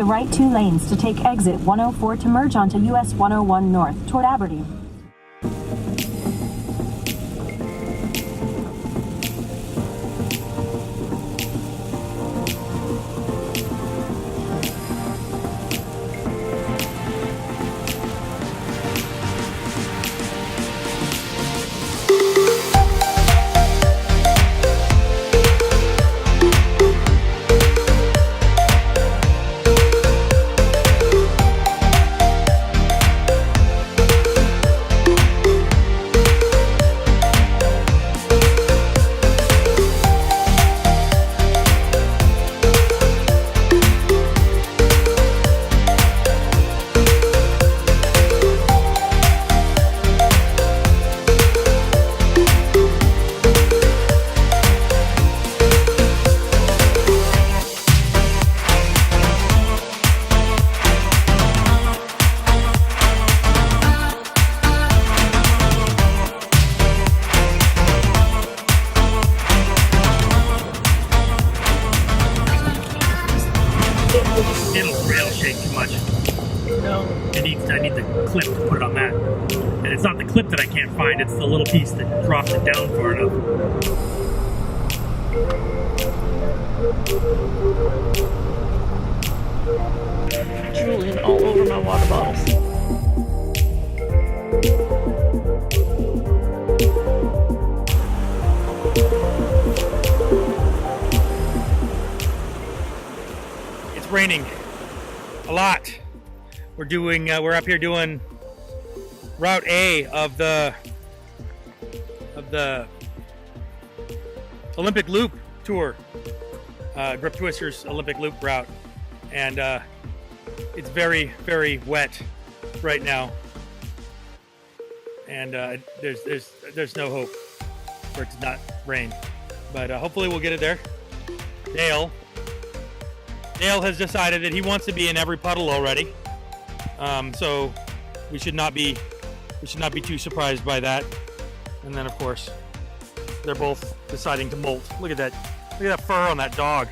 right 2 lanes to take exit 104 to merge onto US 101 North toward Aberdeen. Rail shake too much. No. I need the clip to put it on that. And it's not the clip that I can't find, it's the little piece that drops it down far enough. Drooling all over my water bottles. It's raining a lot. We're up here doing Route A of the Olympic Loop tour, Grip Twisters Olympic Loop route, and it's very, very wet right now, and there's no hope for it to not rain, but hopefully we'll get it there. Dale has decided that he wants to be in every puddle already, so we should not be too surprised by that. And then, of course, they're both deciding to molt. Look at that fur on that dog.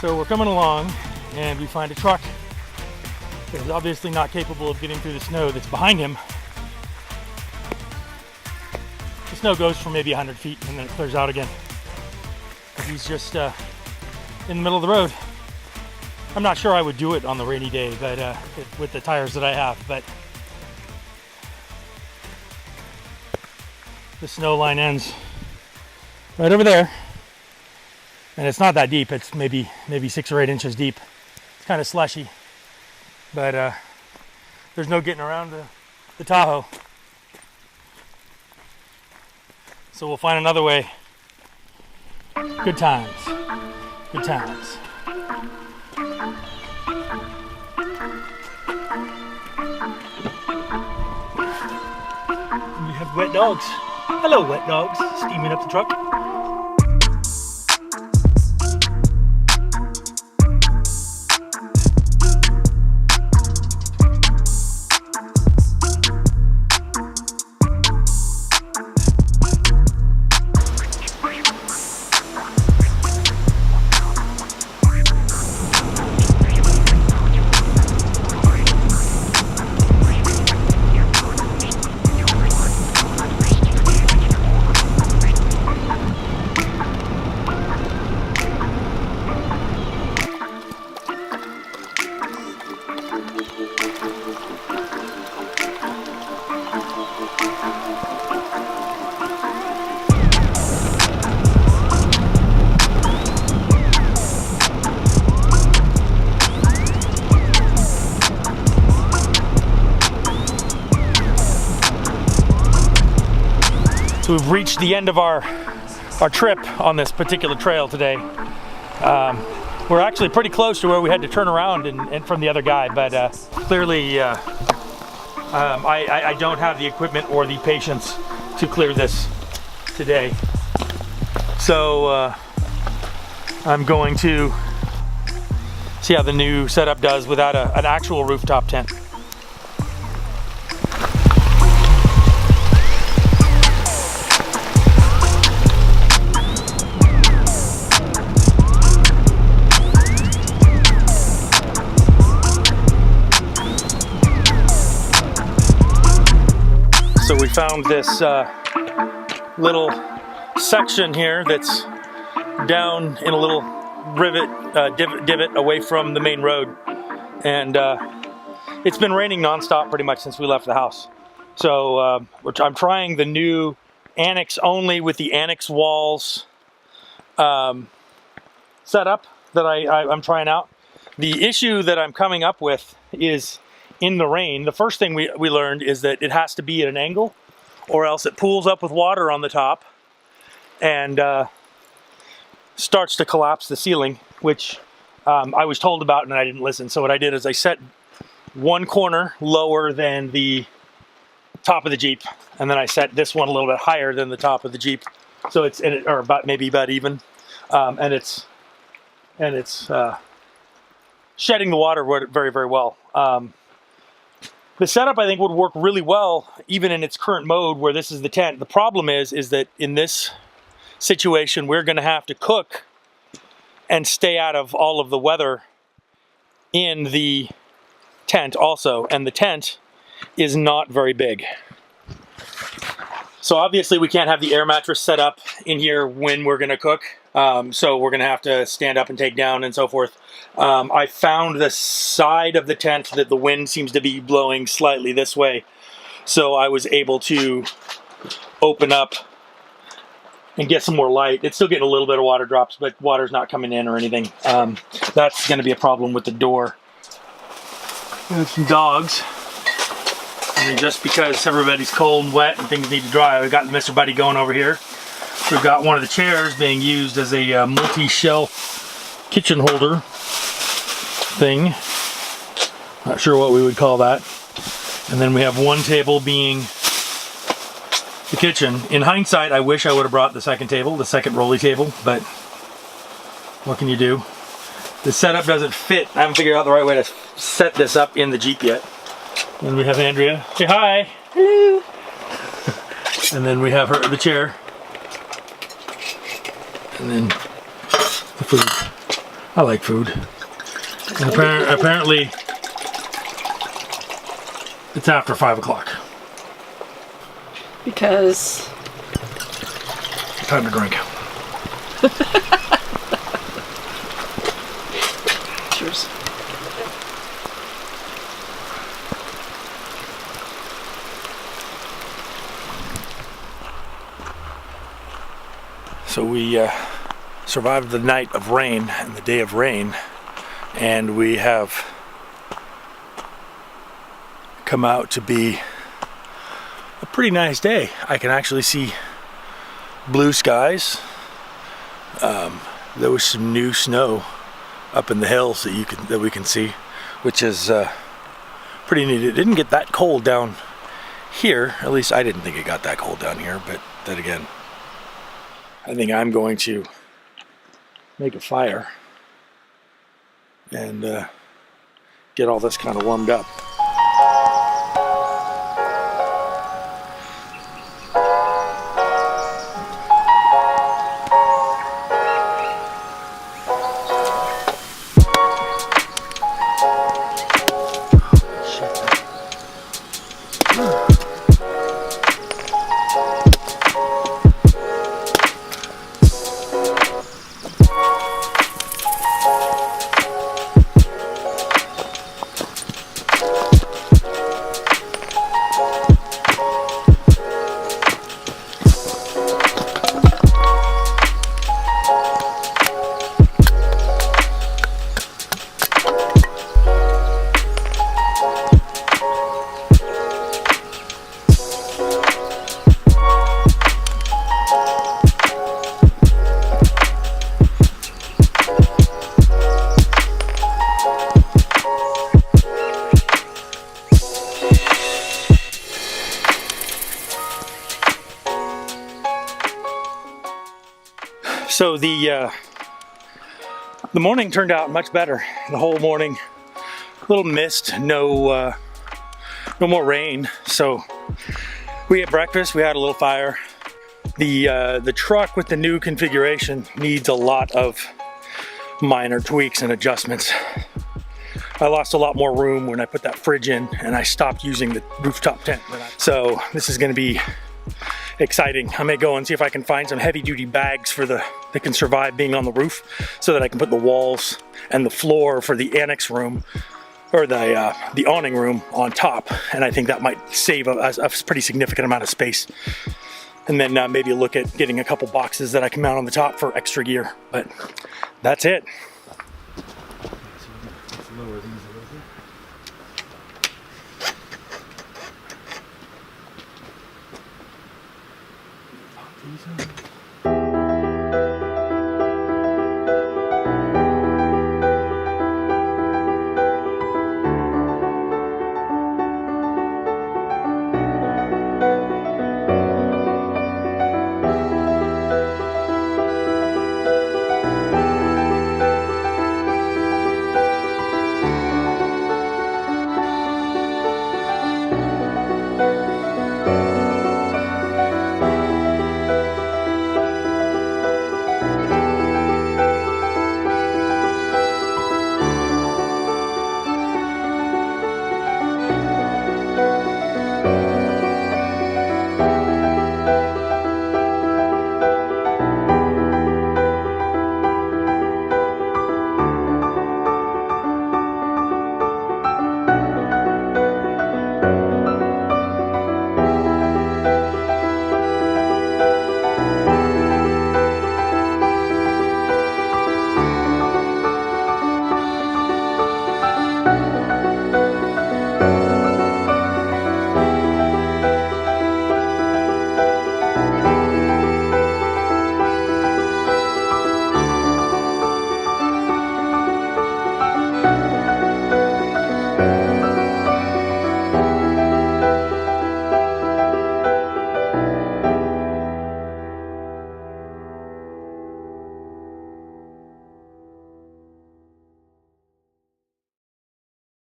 So we're coming along and we find a truck that is obviously not capable of getting through the snow that's behind him. The snow goes for maybe 100 feet and then it clears out again. He's just in the middle of the road. I'm not sure I would do it on the rainy day, but with the tires that I have, but the snow line ends right over there. And it's not that deep, it's maybe 6 or 8 inches deep. It's kind of slushy, but there's no getting around the Tahoe. So we'll find another way. Good times, good times. We have wet dogs. Hello, wet dogs, steaming up the truck. So we've reached the end of our trip on this particular trail today. We're actually pretty close to where we had to turn around and from the other guy, but clearly I don't have the equipment or the patience to clear this today. So I'm going to see how the new setup does without an actual rooftop tent. So we found this little section here that's down in a little divot away from the main road, and it's been raining nonstop pretty much since we left the house. So I'm trying the new annex only with the annex walls setup that I'm trying out. The issue that I'm coming up with is in the rain. The first thing we learned is that it has to be at an angle, or else it pools up with water on the top and starts to collapse the ceiling, which I was told about and I didn't listen. So what I did is I set one corner lower than the top of the Jeep, and then I set this one a little bit higher than the top of the Jeep, so it's or maybe about even, and it's shedding the water very, very well. The setup, I think, would work really well even in its current mode where this is the tent. The problem is that in this situation we're going to have to cook and stay out of all of the weather in the tent also, and the tent is not very big. So obviously we can't have the air mattress set up in here when we're going to cook, so we're going to have to stand up and take down and so forth. I found the side of the tent that the wind seems to be blowing slightly this way, so I was able to open up and get some more light. It's still getting a little bit of water drops, but water's not coming in or anything. That's going to be a problem with the door. We have some dogs. I mean, just because everybody's cold and wet and things need to dry, we've got Mr. Buddy going over here. We've got one of the chairs being used as a multi-shelf kitchen holder thing. Not sure what we would call that. And then we have one table being the kitchen. In hindsight, I wish I would have brought the second table, the second rolly table, but what can you do? The setup doesn't fit. I haven't figured out the right way to set this up in the Jeep yet. And we have Andrea. Say hi. Hello. And then we have the chair. And then the food. I like food. And apparently it's after 5 o'clock. Because time to drink. cheers. So we survived the night of rain and the day of rain, and we have come out to be a pretty nice day. I can actually see blue skies. There was some new snow up in the hills that we can see, which is pretty neat. It didn't get that cold down here. At least I didn't think it got that cold down here, but then again, I think I'm going to make a fire and get all this kind of warmed up. So the morning turned out much better. The whole morning, a little mist, no more rain. So we had breakfast, we had a little fire. The truck with the new configuration needs a lot of minor tweaks and adjustments. I lost a lot more room when I put that fridge in, and I stopped using the rooftop tent. So this is going to be exciting. I may go and see if I can find some heavy duty bags that can survive being on the roof, so that I can put the walls and the floor for the annex room, or the awning room, on top. And I think that might save a pretty significant amount of space. And then maybe look at getting a couple boxes that I can mount on the top for extra gear. But that's it. Let's lower these a little bit.